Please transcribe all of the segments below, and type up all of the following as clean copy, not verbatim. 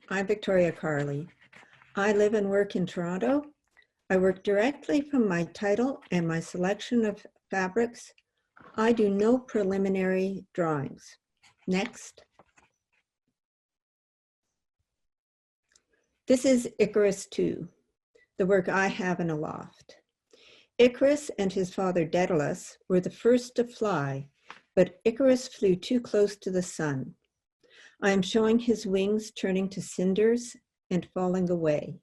I'm Victoria Carley. I live and work in Toronto. I work directly from my title and my selection of fabrics. I do no preliminary drawings. Next. This is Icarus II, the work I have in Aloft. Icarus and his father Daedalus were the first to fly, but Icarus flew too close to the sun. I am showing his wings turning to cinders and falling away.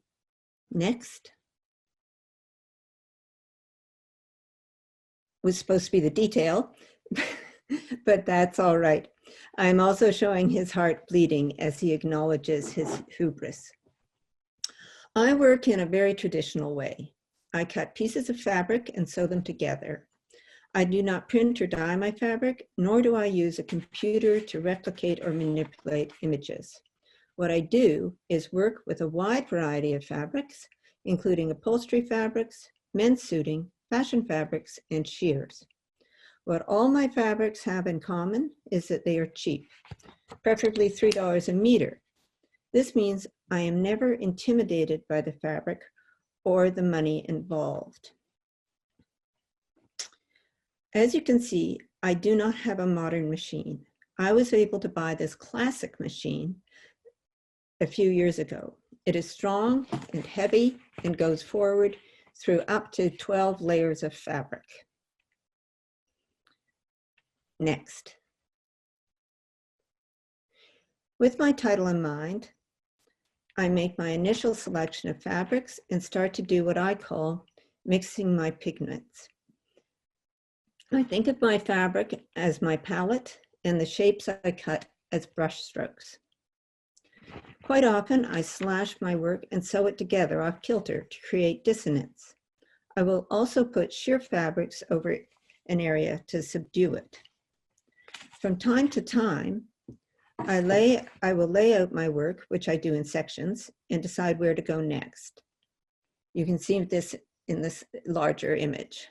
Next. Was supposed to be the detail, but that's all right. I'm also showing his heart bleeding as he acknowledges his hubris. I work in a very traditional way. I cut pieces of fabric and sew them together. I do not print or dye my fabric, nor do I use a computer to replicate or manipulate images. What I do is work with a wide variety of fabrics, including upholstery fabrics, men's suiting, fashion fabrics, and shears. What all my fabrics have in common is that they are cheap, preferably $3 a meter. This means I am never intimidated by the fabric or the money involved. As you can see, I do not have a modern machine. I was able to buy this classic machine a few years ago. It is strong and heavy and goes forward through up to 12 layers of fabric. Next. With my title in mind, I make my initial selection of fabrics and start to do what I call mixing my pigments. I think of my fabric as my palette and the shapes I cut as brush strokes. Quite often, I slash my work and sew it together off kilter to create dissonance. I will also put sheer fabrics over an area to subdue it. From time to time, I will lay out my work, which I do in sections, and decide where to go next. You can see this in this larger image.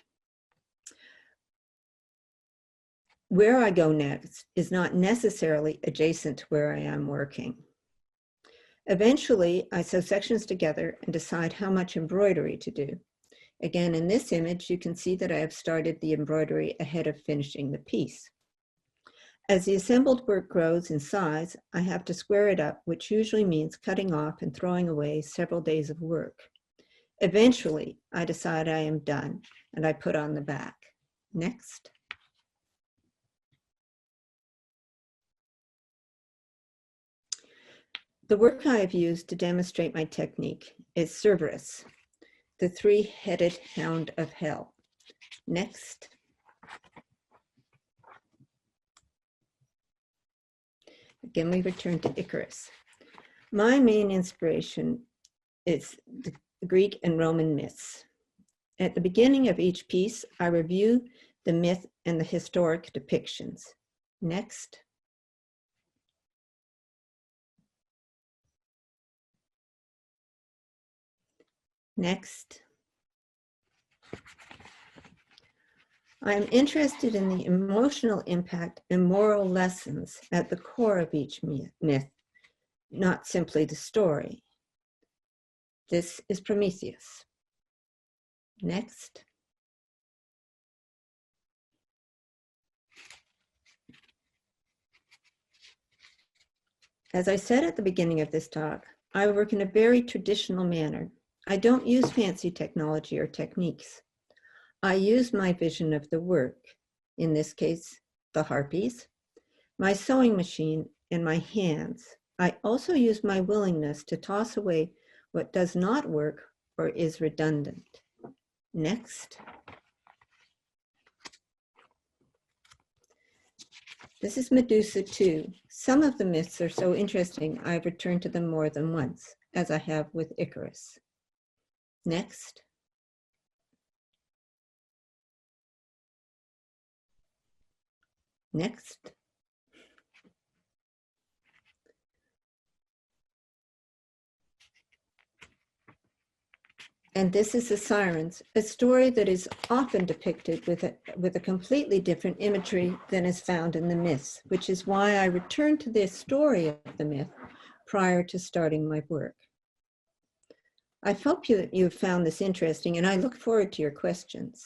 Where I go next is not necessarily adjacent to where I am working. Eventually, I sew sections together and decide how much embroidery to do. Again, in this image, you can see that I have started the embroidery ahead of finishing the piece. As the assembled work grows in size, I have to square it up, which usually means cutting off and throwing away several days of work. Eventually, I decide I am done, and I put on the back. Next. The work I have used to demonstrate my technique is Cerberus, the three-headed hound of hell. Next. Again, we return to Icarus. My main inspiration is the Greek and Roman myths. At the beginning of each piece, I review the myth and the historic depictions. Next. Next. I am interested in the emotional impact and moral lessons at the core of each myth, not simply the story. This is Prometheus. Next. As I said at the beginning of this talk, I work in a very traditional manner. I don't use fancy technology or techniques. I use my vision of the work, in this case, the harpies, my sewing machine, and my hands. I also use my willingness to toss away what does not work or is redundant. Next. This is Medusa 2. Some of the myths are so interesting, I've returned to them more than once, as I have with Icarus. Next. Next. And this is the Sirens, a story that is often depicted with a completely different imagery than is found in the myths, which is why I return to this story of the myth prior to starting my work. I hope that you found this interesting, and I look forward to your questions.